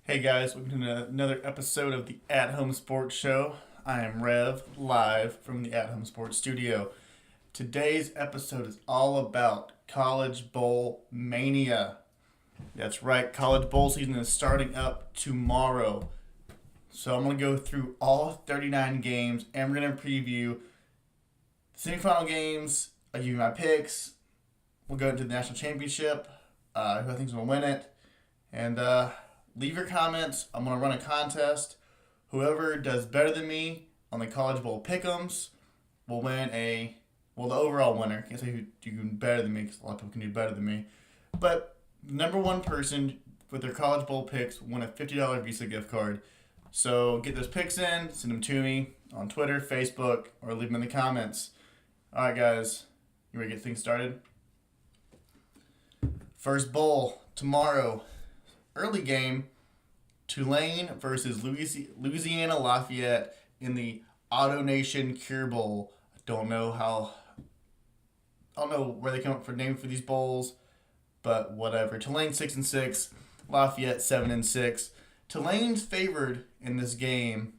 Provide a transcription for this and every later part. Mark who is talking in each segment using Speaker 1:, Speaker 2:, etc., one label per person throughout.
Speaker 1: Hey guys, welcome to another episode of the At Home Sports Show. I am Rev, live from the At Home Sports Studio. Today's episode is all about College Bowl Mania. That's right, College Bowl season is starting up tomorrow. So I'm going to go through all 39 games and we're going to preview the semifinal games. I'll give you my picks. We'll go into the national championship, who I think is going to win it. And leave your comments. I'm going to run a contest. Whoever does better than me on the College Bowl Pick'ems will win the overall winner. Can't say who you can do better than me because a lot of people can do better than me. But the number one person with their College Bowl picks will win a $50 Visa gift card. So get those picks in, send them to me on Twitter, Facebook, or leave them in the comments. All right, guys. You ready to get things started? First bowl tomorrow. Early game, Tulane versus Louisiana Lafayette in the Auto Nation Cure Bowl. I don't know where they come up for name for these bowls, but whatever. Tulane 6-6, Lafayette 7-6. Tulane's favored in this game,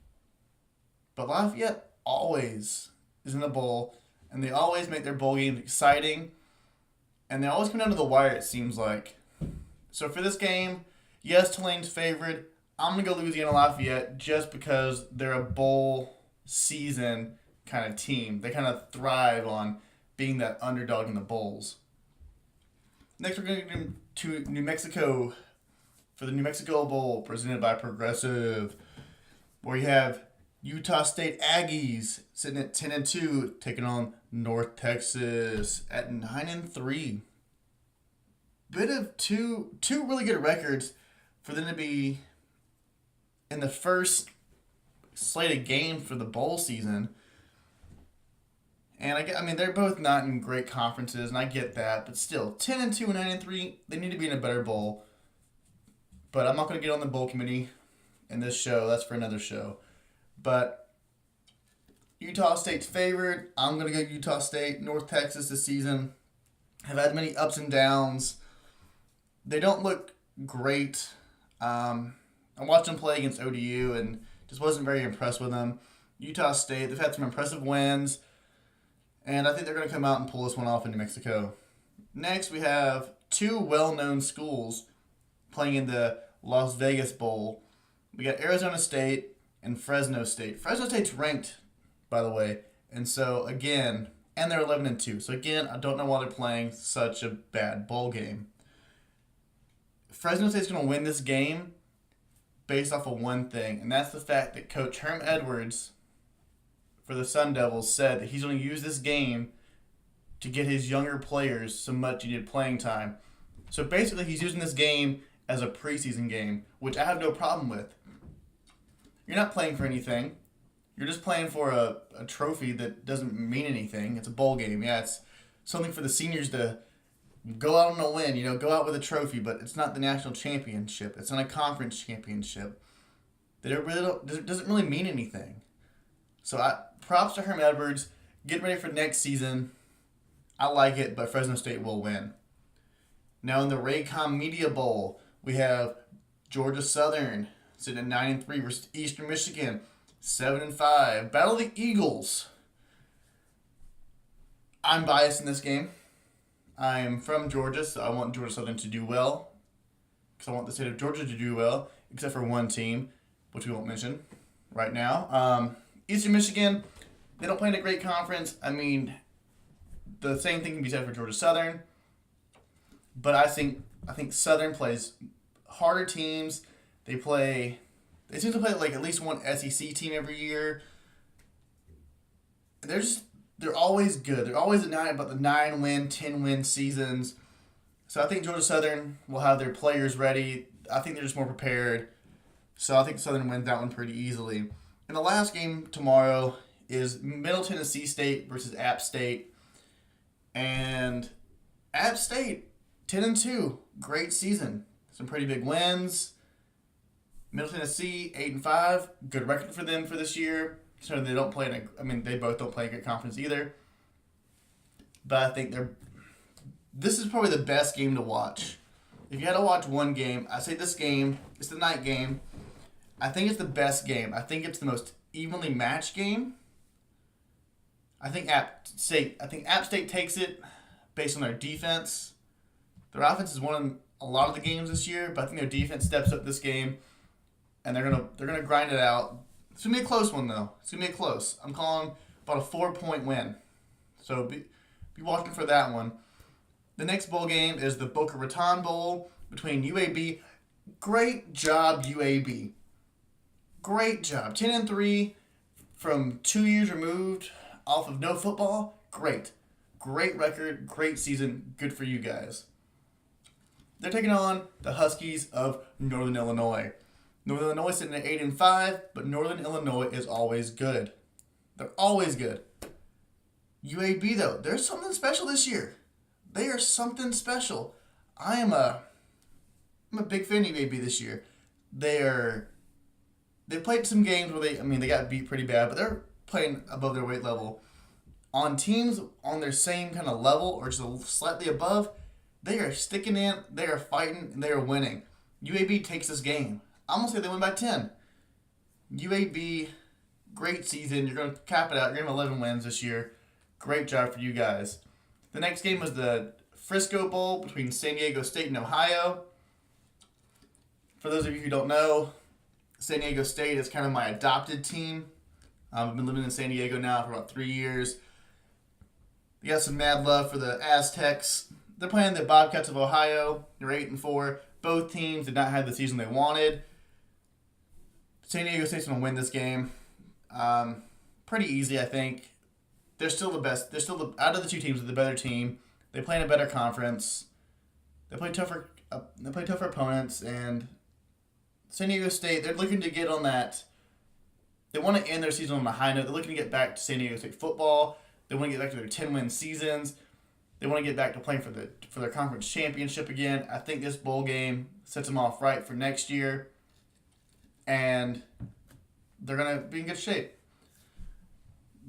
Speaker 1: but Lafayette always is in the bowl, and they always make their bowl games exciting, and they always come down to the wire, it seems like. So for this game, yes, Tulane's favored. I'm going to go Louisiana Lafayette just because they're a bowl season kind of team. They kind of thrive on being that underdog in the bowls. Next, we're going to New Mexico for the New Mexico Bowl presented by Progressive, where you have Utah State Aggies sitting at 10-2, taking on North Texas at 9-3. Bit of two really good records for them to be in the first slated game for the bowl season. And I mean, they're both not in great conferences, and I get that, but still, 10-2 and 9-3, they need to be in a better bowl. But I'm not going to get on the bowl committee in this show. That's for another show. But Utah State's favored. I'm going to go Utah State. North Texas this season have had many ups and downs. They don't look great. I watched them play against ODU and just wasn't very impressed with them. Utah State, they've had some impressive wins, and I think they're going to come out and pull this one off in New Mexico. Next, we have two well-known schools playing in the Las Vegas Bowl. We got Arizona State and Fresno State. Fresno State's ranked, by the way, and so, again, and they're 11-2. So, again, I don't know why they're playing such a bad bowl game. Fresno State's going to win this game based off of one thing, and that's the fact that Coach Herm Edwards for the Sun Devils said that he's going to use this game to get his younger players some much-needed playing time. So basically, he's using this game as a preseason game, which I have no problem with. You're not playing for anything. You're just playing for a trophy that doesn't mean anything. It's a bowl game. Yeah, it's something for the seniors to go out on a win, go out with a trophy, but it's not the national championship. It's not a conference championship. It doesn't really mean anything. So props to Herm Edwards. Get ready for next season. I like it, but Fresno State will win. Now in the Raycom Media Bowl, we have Georgia Southern sitting at 9-3 versus Eastern Michigan 7-5. Battle of the Eagles. I'm biased in this game. I'm from Georgia, so I want Georgia Southern to do well. Because I want the state of Georgia to do well, except for one team, which we won't mention right now. Eastern Michigan, they don't play in a great conference. I mean, the same thing can be said for Georgia Southern. But I think Southern plays harder teams. They seem to play like at least one SEC team every year. They're always good. They're always about the 9-win, 10-win seasons. So I think Georgia Southern will have their players ready. I think they're just more prepared. So I think Southern wins that one pretty easily. And the last game tomorrow is Middle Tennessee State versus App State. And App State, 10-2, great season. Some pretty big wins. Middle Tennessee, 8-5, good record for them for this year. So they don't play they both don't play in a good conference either. But I think this is probably the best game to watch If you had to watch one game, I say this game, it's the night game. I think it's the best game. I think it's the most evenly matched game. I think App State takes it based on their defense. Their offense has won a lot of the games this year, but I think their defense steps up this game, and they're gonna grind it out. It's gonna be a close one though. It's gonna be close. I'm calling about a 4-point win. So be watching for that one. The next bowl game is the Boca Raton Bowl between UAB. Great job, UAB. Great job. 10-3 from 2 years removed off of no football. Great. Great record. Great season. Good for you guys. They're taking on the Huskies of Northern Illinois. Northern Illinois sitting at 8-5, but Northern Illinois is always good. They're always good. UAB though, there's something special this year. They are something special. I'm a big fan of UAB this year. They played some games where they got beat pretty bad, but they're playing above their weight level. On teams on their same kind of level or just slightly above, they are sticking in, they are fighting, and they are winning. UAB takes this game. I'm going to say they win by 10. UAB, great season. You're going to cap it out. You're going to have 11 wins this year. Great job for you guys. The next game was the Frisco Bowl between San Diego State and Ohio. For those of you who don't know, San Diego State is kind of my adopted team. I've been living in San Diego now for about 3 years. They got some mad love for the Aztecs. They're playing the Bobcats of Ohio. They're 8-4. Both teams did not have the season they wanted. San Diego State's going to win this game. Pretty easy, I think. They're still the best. They're still out of the two teams, they're the better team. They play in a better conference. They play tougher opponents, and San Diego State, they're looking to get on that. They want to end their season on a high note. They're looking to get back to San Diego State football. They want to get back to their 10-win seasons. They want to get back to playing for their conference championship again. I think this bowl game sets them off right for next year, and they're going to be in good shape.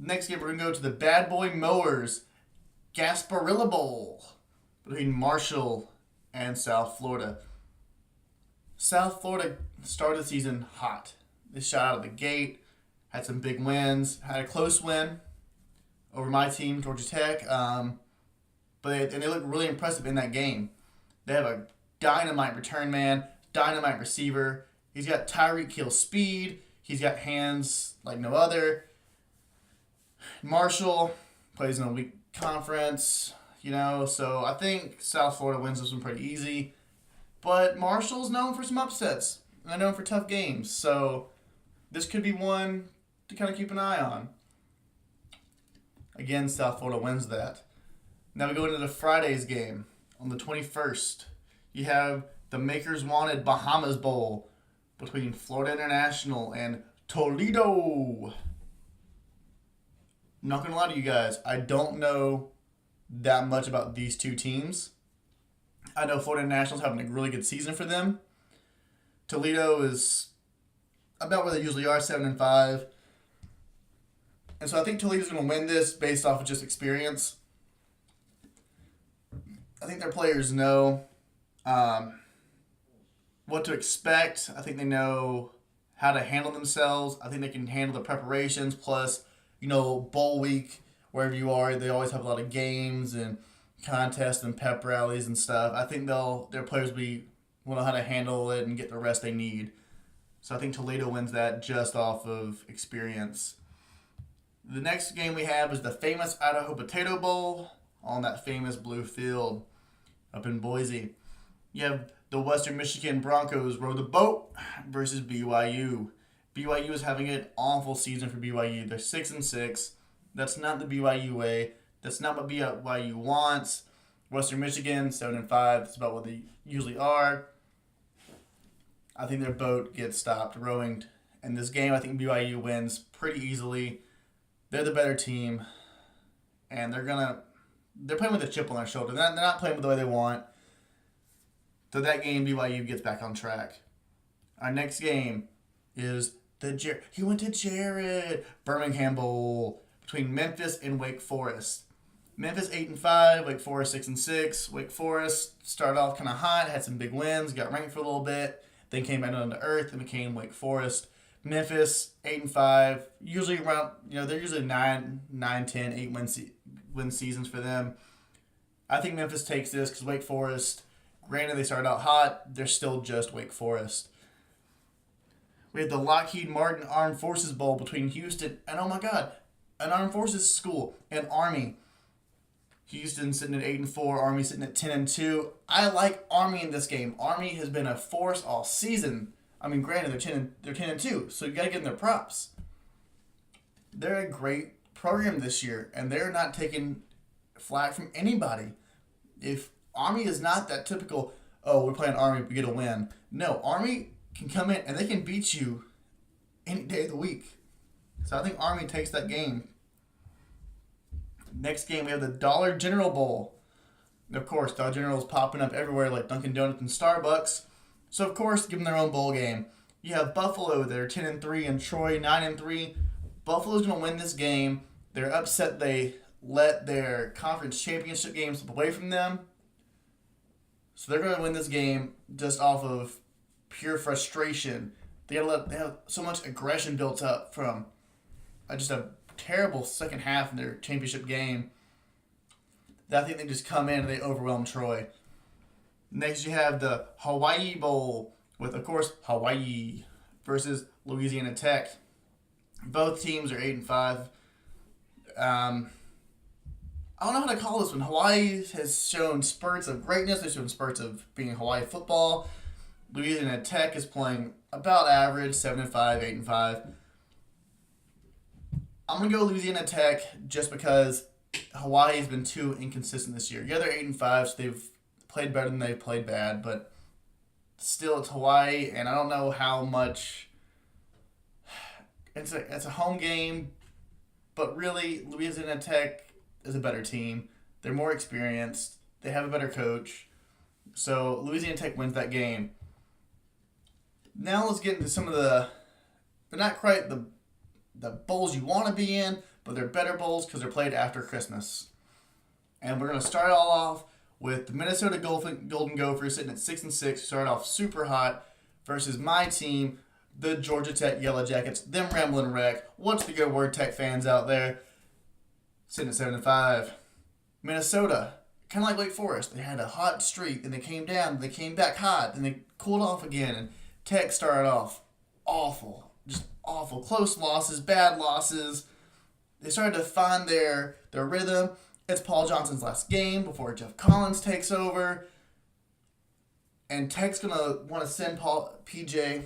Speaker 1: Next game, we're going to go to the Bad Boy Mowers Gasparilla Bowl between Marshall and South Florida. South Florida started the season hot. They shot out of the gate, had some big wins, had a close win over my team, Georgia Tech. But they look really impressive in that game. They have a dynamite return man, dynamite receiver. He's got Tyreek Hill speed. He's got hands like no other. Marshall plays in a weak conference, so I think South Florida wins this one pretty easy. But Marshall's known for some upsets, and they're known for tough games, so this could be one to kind of keep an eye on. Again, South Florida wins that. Now we go into the Friday's game on the 21st. You have the Makers Wanted Bahamas Bowl between Florida International and Toledo. I'm not going to lie to you guys. I don't know that much about these two teams. I know Florida International's having a really good season for them. Toledo is about where they usually are, 7-5. And so I think Toledo's going to win this based off of just experience. I think their players know what to expect. I think they know how to handle themselves. I think they can handle the preparations. Plus, bowl week, wherever you are, they always have a lot of games and contests and pep rallies and stuff. I think their players will know how to handle it and get the rest they need. So I think Toledo wins that just off of experience. The next game we have is the famous Idaho Potato Bowl on that famous blue field up in Boise. You have the Western Michigan Broncos row the boat versus BYU. BYU is having an awful season for BYU. They're 6-6. That's not the BYU way. That's not what BYU wants. Western Michigan, 7-5. That's about what they usually are. I think their boat gets stopped rowing in this game. I think BYU wins pretty easily. They're the better team, and they're playing with a chip on their shoulder. They're not playing with the way they want. So that game, BYU gets back on track. Our next game is he went to Jared Birmingham Bowl between Memphis and Wake Forest. Memphis 8-5, Wake Forest 6-6. Wake Forest started off kind of hot, had some big wins, got ranked for a little bit, then came back down to earth and became Wake Forest. Memphis 8-5, usually around, they're usually 9, 10, 8 win seasons for them. I think Memphis takes this because Wake Forest, granted they started out hot, they're still just Wake Forest. We had the Lockheed Martin Armed Forces Bowl between Houston and, oh my God, an Armed Forces school and Army. Houston sitting at 8-4, Army sitting at 10-2. I like Army in this game. Army has been a force all season. I mean, granted, they're 10-2, so you got to give them their props. They're a great program this year, and they're not taking flack from anybody. If Army is not that typical, oh, we're playing Army, we get a win. No, Army can come in and they can beat you any day of the week. So I think Army takes that game. Next game, we have the Dollar General Bowl. Of course, Dollar General is popping up everywhere like Dunkin' Donuts and Starbucks. So, of course, give them their own bowl game. You have Buffalo, they're 10-3, and Troy, 9-3. Buffalo's going to win this game. They're upset they let their conference championship game slip away from them. So they're going to win this game just off of pure frustration. They have so much aggression built up from just a terrible second half in their championship game that I think they just come in and they overwhelm Troy. Next, you have the Hawaii Bowl with, of course, Hawaii versus Louisiana Tech. Both teams are 8-5. I don't know how to call this one. Hawaii has shown spurts of greatness. They've shown spurts of being Hawaii football. Louisiana Tech is playing about average, 7-5, 8-5. I'm going to go Louisiana Tech just because Hawaii has been too inconsistent this year. Yeah, they're 8-5, so they've played better than they've played bad, but still it's Hawaii, and I don't know how much. It's a home game, but really Louisiana Tech is a better team. They're more experienced. They have a better coach. So Louisiana Tech wins that game. Now let's get into some of they're not quite the bowls you want to be in, but they're better bowls because they're played after Christmas. And we're going to start all off with the Minnesota Golden Gophers sitting at 6-6. Start off super hot versus my team, the Georgia Tech Yellow Jackets. Them Ramblin' Wreck. What's the good word, Tech fans out there? Sitting at 7-5. Minnesota, kind of like Wake Forest. They had a hot streak, and they came down, they came back hot, and they cooled off again. And Tech started off awful. Just awful. Close losses, bad losses. They started to find their rhythm. It's Paul Johnson's last game before Jeff Collins takes over. And Tech's going to want to send PJ.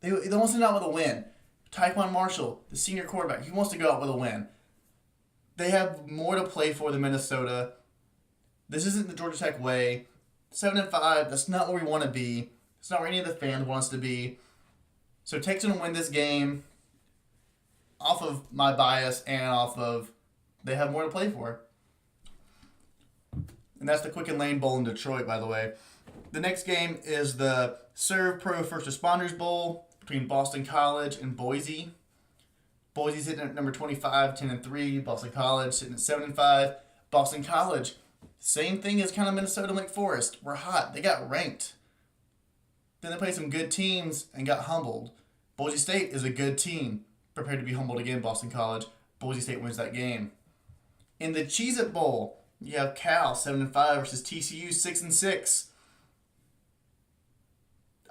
Speaker 1: They want to send out with a win. Tyquan Marshall, the senior quarterback, he wants to go out with a win. They have more to play for than Minnesota. This isn't the Georgia Tech way. 7-5, that's not where we want to be. It's not where any of the fans want us to be. So Tech's going to win this game off of my bias and off of they have more to play for. And that's the Quicken Lane Bowl in Detroit, by the way. The next game is the Serve Pro First Responders Bowl between Boston College and Boise. Boise sitting at number 25, 10-3. Boston College sitting at 7-5. Boston College, same thing as kind of Minnesota and Wake Forest. We're hot. They got ranked. Then they played some good teams and got humbled. Boise State is a good team, prepared to be humbled again, Boston College. Boise State wins that game. In the Cheez-It Bowl, you have Cal 7-5 versus TCU 6-6.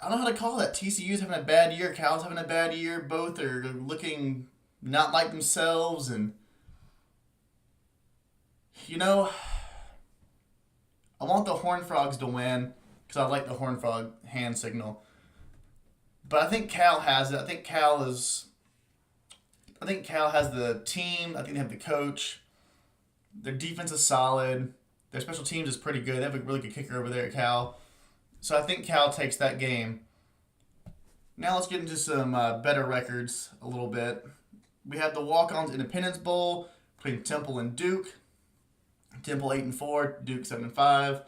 Speaker 1: I don't know how to call that. TCU's having a bad year. Cal's having a bad year. Both are looking not like themselves. And, I want the Horned Frogs to win because I like the Horned Frog hand signal. But I think Cal has it. I think Cal has the team. I think they have the coach. Their defense is solid. Their special teams is pretty good. They have a really good kicker over there at Cal. So I think Cal takes that game. Now let's get into some better records a little bit. We have the Walk-Ons Independence Bowl between Temple and Duke. Temple 8-4, Duke 7-5.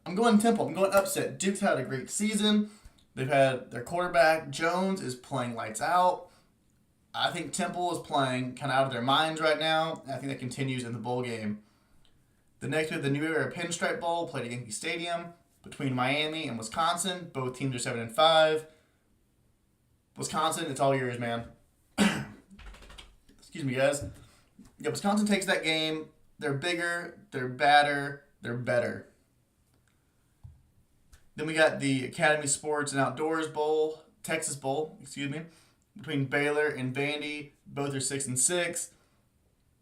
Speaker 1: I'm going Temple. I'm going upset. Duke's had a great season. They've had their quarterback, Jones, is playing lights out. I think Temple is playing kind of out of their minds right now. I think that continues in the bowl game. The next we have the New Era Pinstripe Bowl played at Yankee Stadium between Miami and Wisconsin. Both teams are 7-5. Wisconsin, it's all yours, man. Excuse me, guys. Yeah, Wisconsin takes that game. They're bigger, they're badder, they're better. Then we got the Academy Sports and Outdoors Bowl, Texas Bowl, between Baylor and Vandy. Both are 6-6.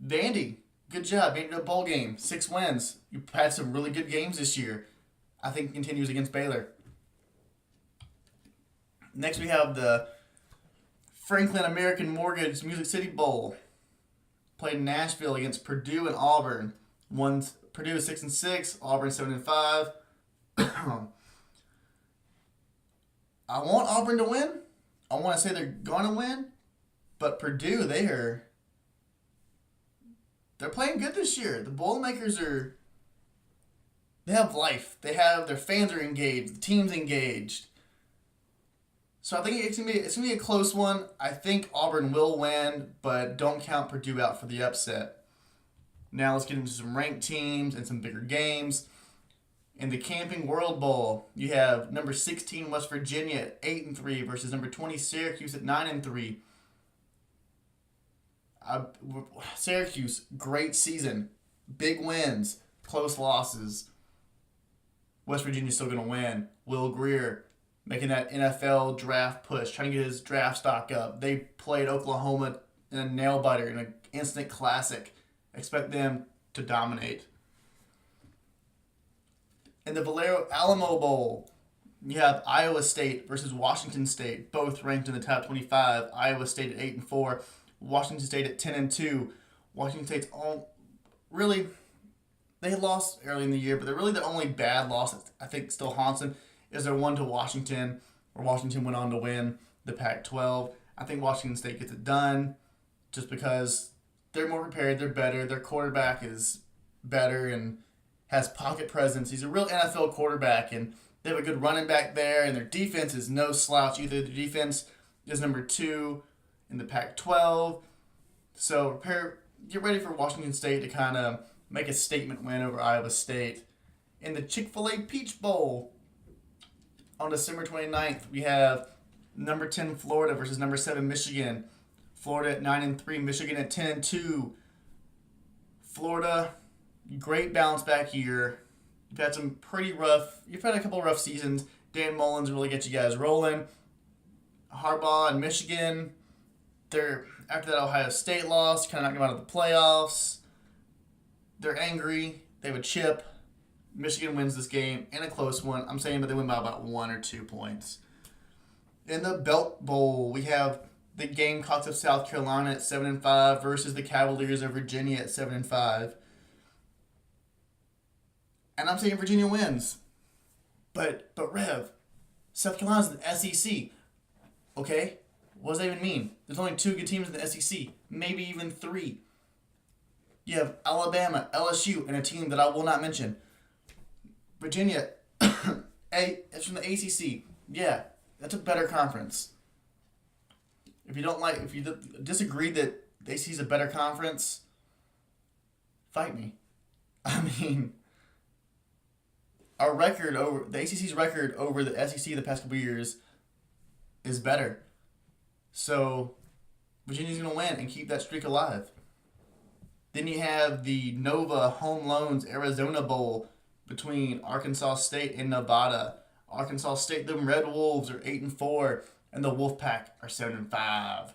Speaker 1: Vandy, good job. Made it a bowl game. 6 wins. You've had some really good games this year. I think it continues against Baylor. Next we have the Franklin American Mortgage Music City Bowl. Played in Nashville against Purdue and Auburn. Purdue is 6-6, Auburn 7-5. I want Auburn to win. I want to say they're going to win. But Purdue, they're playing good this year. The Boilermakers they have life. Their fans are engaged. The team's engaged. So I think it's gonna be a close one. I think Auburn will win, but don't count Purdue out for the upset. Now let's get into some ranked teams and some bigger games. In the Camping World Bowl, you have number 16 West Virginia at 8-3 versus number 20 Syracuse at 9-3. Syracuse, great season, big wins, close losses. West Virginia's still gonna win. Will Greer making that NFL draft push, trying to get his draft stock up. They played Oklahoma in a nail biter in an instant classic. Expect them to dominate. In the Valero Alamo Bowl, you have Iowa State versus Washington State, both ranked in the top 25. Iowa State at 8-4, Washington State at 10-2. Washington State's really, they lost early in the year, but they're really the only bad loss that I think still haunts them is their one to Washington, where Washington went on to win the Pac-12. I think Washington State gets it done just because they're more prepared, they're better, their quarterback is better and has pocket presence. He's a real NFL quarterback, and they have a good running back there, and their defense is no slouch either. The defense is number 2 in the Pac-12. So get ready for Washington State to kind of make a statement win over Iowa State. In the Chick-fil-A Peach Bowl, on December 29th, we have number 10 Florida versus number 7 Michigan. Florida at 9-3, Michigan at 10-2. Florida, great bounce back year. You've had a couple of rough seasons. Dan Mullins really gets you guys rolling. Harbaugh and Michigan, after that Ohio State loss, kind of knocked them out of the playoffs. They're angry. They have a chip. Michigan wins this game in a close one. I'm saying that they win by about 1 or 2 points. In the Belt Bowl, we have the Gamecocks of South Carolina at 7-5 versus the Cavaliers of Virginia at 7-5. And I'm saying Virginia wins. But Rev, South Carolina's in the SEC. Okay? What does that even mean? There's only 2 good teams in the SEC. Maybe even 3. You have Alabama, LSU, and a team that I will not mention. Virginia, it's from the ACC. Yeah, that's a better conference. If you disagree that the ACC is a better conference, fight me. I mean, the ACC's record over the SEC the past couple years is better. So Virginia's going to win and keep that streak alive. Then you have the Nova Home Loans Arizona Bowl between Arkansas State and Nevada. Arkansas State, the Red Wolves, are 8-4, and the Wolfpack are 7-5.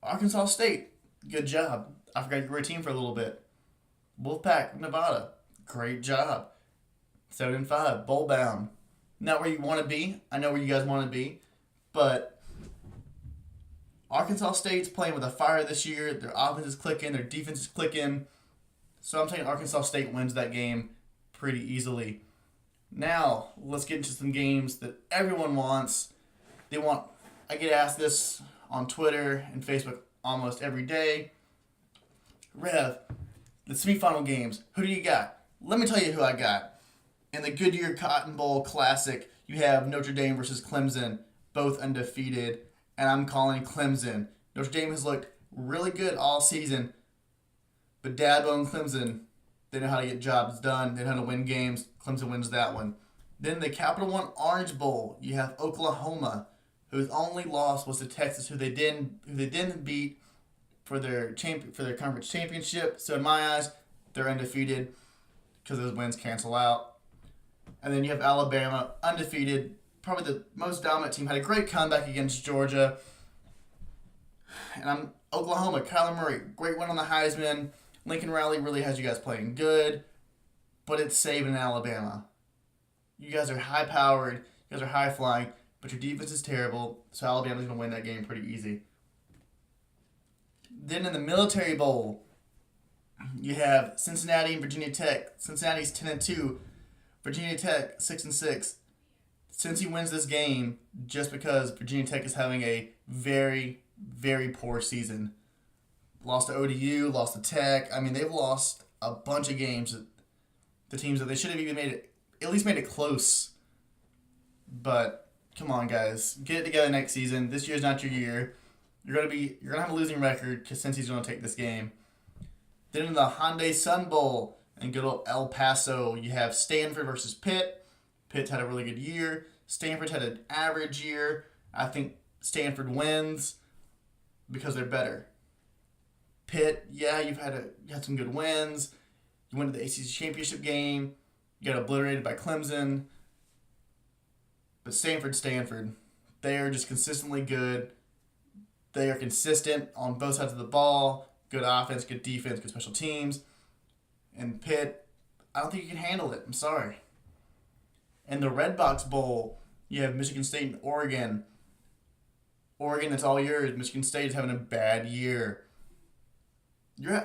Speaker 1: Arkansas State, good job. I forgot you were a team for a little bit. Wolfpack, Nevada, great job. 7-5, bowl bound. Not where you want to be. I know where you guys want to be, but Arkansas State's playing with a fire this year. Their offense is clicking, their defense is clicking. So I'm saying Arkansas State wins that game pretty easily. Now, let's get into some games that everyone wants. I get asked this on Twitter and Facebook almost every day. Rev, the semifinal games, who do you got? Let me tell you who I got. In the Goodyear Cotton Bowl Classic, you have Notre Dame versus Clemson, both undefeated. and I'm calling Clemson. Notre Dame has looked really good all season, but Dabo and Clemson, they know how to get jobs done. They know how to win games. Clemson wins that one. Then the Capital One Orange Bowl, you have Oklahoma, whose only loss was to Texas, who they didn't beat for their conference championship. So in my eyes, they're undefeated because those wins cancel out. And then you have Alabama, undefeated, probably the most dominant team, had a great comeback against Georgia. And I'm Oklahoma, Kyler Murray, great win on the Heisman. Lincoln Riley really has you guys playing good, but it's Saban and Alabama. You guys are high-powered, you guys are high-flying, but your defense is terrible, so Alabama's going to win that game pretty easy. Then in the Military Bowl, you have Cincinnati and Virginia Tech. Cincinnati's 10-2, Virginia Tech 6-6. Cincy wins this game just because Virginia Tech is having a very, very poor season. Lost to ODU, lost to Tech. I mean, they've lost a bunch of games. The teams that they should have even at least made it close. But come on, guys, get it together next season. This year's not your year. You're gonna have a losing record because Cincy's gonna take this game. Then in the Hyundai Sun Bowl in good old El Paso, you have Stanford versus Pitt. Pitt had a really good year. Stanford had an average year. I think Stanford wins because they're better. Pitt, yeah, you had some good wins. You went to the ACC championship game. You got obliterated by Clemson. But Stanford, they are just consistently good. They are consistent on both sides of the ball. Good offense, good defense, good special teams. And Pitt, I don't think you can handle it. I'm sorry. In the Red Box Bowl, you have Michigan State and Oregon. Oregon, that's all yours. Michigan State is having a bad year.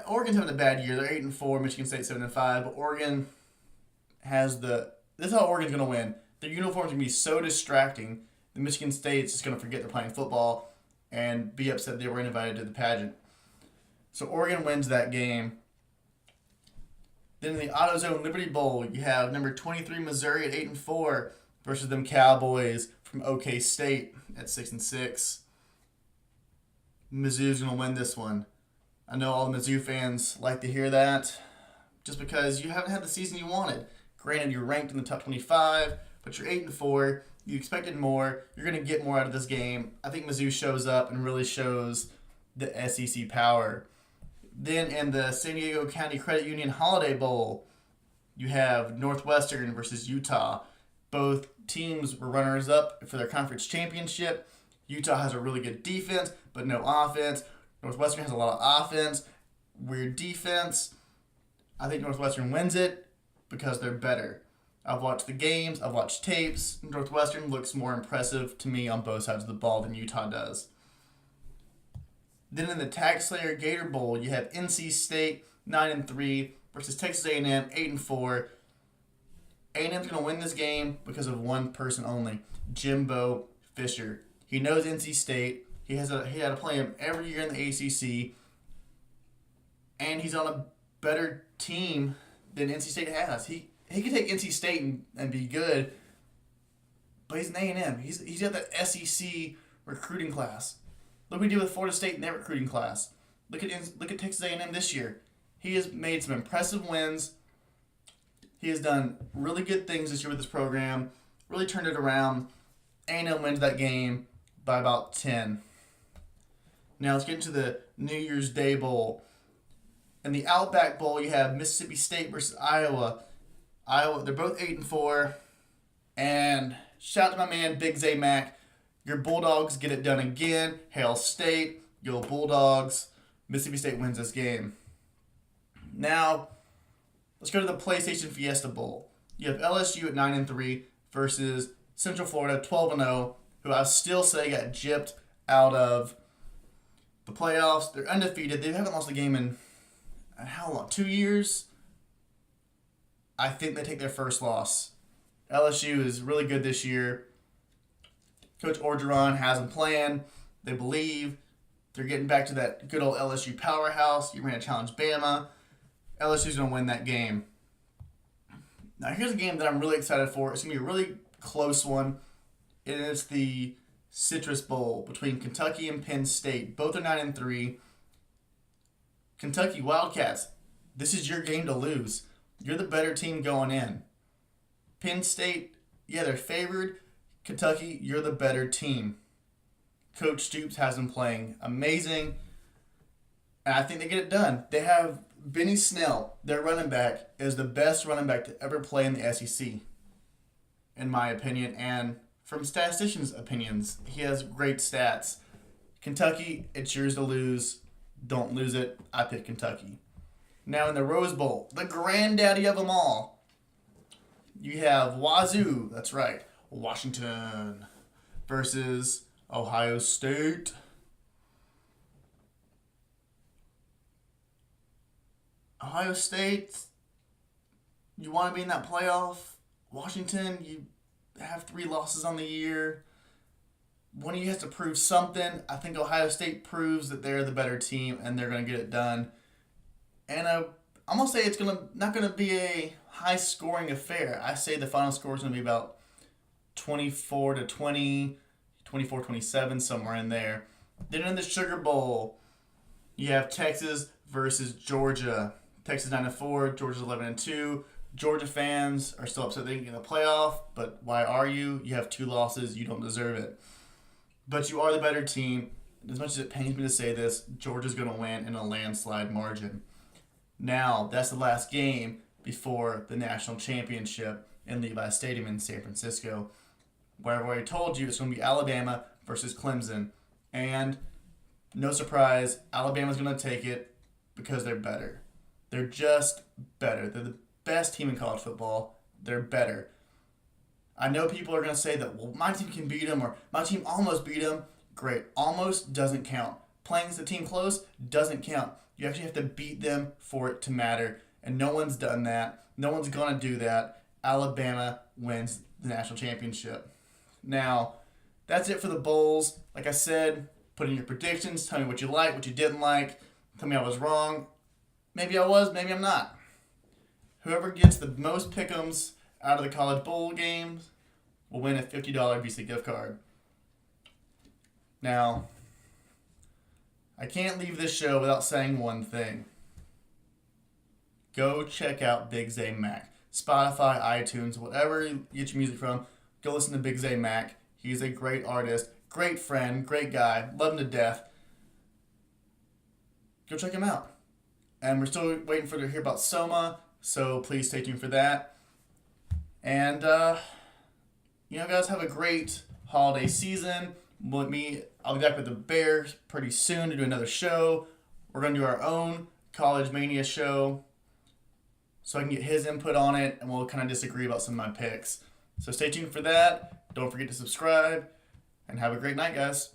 Speaker 1: Oregon's having a bad year. They're 8-4. Michigan State 7-5. But Oregon has this is how Oregon's gonna win. Their uniforms are gonna be so distracting that Michigan State's just gonna forget they're playing football and be upset they were invited to the pageant. So Oregon wins that game. Then in the AutoZone Liberty Bowl, you have number 23 Missouri at 8-4 versus them Cowboys from OK State at 6-6. Mizzou's gonna win this one. I know all the Mizzou fans like to hear that, just because you haven't had the season you wanted. Granted, you're ranked in the top 25, but you're 8-4. You expected more. You're gonna get more out of this game. I think Mizzou shows up and really shows the SEC power. Then in the San Diego County Credit Union Holiday Bowl, you have Northwestern versus Utah. Both teams were runners-up for their conference championship. Utah has a really good defense, but no offense. Northwestern has a lot of offense, weird defense. I think Northwestern wins it because they're better. I've watched the games, I've watched tapes. Northwestern looks more impressive to me on both sides of the ball than Utah does. Then in the Tax Slayer Gator Bowl, you have NC State 9-3 versus Texas A&M 8-4. A&M's going to win this game because of one person only, Jimbo Fisher. He knows NC State. He had to play him every year in the ACC, and he's on a better team than NC State has. He could take NC State and be good, but he's an A&M. He's got that SEC recruiting class. Look what he did with Florida State in their recruiting class. Look at Texas A&M this year. He has made some impressive wins. He has done really good things this year with this program. Really turned it around. A&M wins that game by about 10. Now let's get into the New Year's Day Bowl. In the Outback Bowl, you have Mississippi State versus Iowa. They're both 8-4. And shout out to my man, Big Zay Mac. Your Bulldogs get it done again. Hail State, yo Bulldogs. Mississippi State wins this game. Now, let's go to the PlayStation Fiesta Bowl. You have LSU at 9-3 versus Central Florida 12-0, who I still say got gypped out of the playoffs. They're undefeated. They haven't lost a game in how long? 2 years? I think they take their first loss. LSU is really good this year. Coach Orgeron has them playing. They believe. They're getting back to that good old LSU powerhouse. You're going to challenge Bama. LSU's going to win that game. Now, here's a game that I'm really excited for. It's going to be a really close one. And it's the Citrus Bowl between Kentucky and Penn State. Both are 9-3. Kentucky Wildcats, this is your game to lose. You're the better team going in. Penn State, yeah, they're favored. Kentucky, you're the better team. Coach Stoops has them playing amazing, and I think they get it done. They have Benny Snell, their running back, is the best running back to ever play in the SEC, in my opinion, and from statisticians' opinions, he has great stats. Kentucky, it's yours to lose. Don't lose it. I pick Kentucky. Now in the Rose Bowl, the granddaddy of them all, you have Wazoo, that's right, Washington, versus Ohio State. Ohio State, you want to be in that playoff. Washington, you have 3 losses on the year. One of you has to prove something. I think Ohio State proves that they're the better team and they're going to get it done. And I'm going to say it's not going to be a high-scoring affair. I say the final score is going to be about 24-20, 24-27, somewhere in there. Then in the Sugar Bowl, you have Texas versus Georgia. Texas 9-4, Georgia's 11-2. Georgia fans are still upset they didn't get in the playoff, but why are you? You have 2 losses. You don't deserve it. But you are the better team. As much as it pains me to say this, Georgia's going to win in a landslide margin. Now, that's the last game before the national championship in Levi Stadium in San Francisco, where I've already told you it's going to be Alabama versus Clemson. And no surprise, Alabama's going to take it because they're better. They're just better. They're the best team in college football. They're better. I know people are going to say that, well, my team can beat them or my team almost beat them. Great. Almost doesn't count. Playing as a team close doesn't count. You actually have to beat them for it to matter. And no one's done that. No one's going to do that. Alabama wins the national championship. Now, that's it for the bowls. Like I said, put in your predictions. Tell me what you like, what you didn't like. Tell me I was wrong. Maybe I was, maybe I'm not. Whoever gets the most pick'ems out of the college bowl games will win a $50 Visa gift card. Now, I can't leave this show without saying one thing. Go check out Big Zay Mac. Spotify, iTunes, whatever you get your music from, go listen to Big Zay Mac. He's a great artist, great friend, great guy, love him to death. Go check him out. And we're still waiting to hear about Soma, so please stay tuned for that. And, guys, have a great holiday season. I'll be back with the Bears pretty soon to do another show. We're going to do our own College Mania show so I can get his input on it, and we'll kind of disagree about some of my picks. So stay tuned for that. Don't forget to subscribe, and have a great night, guys.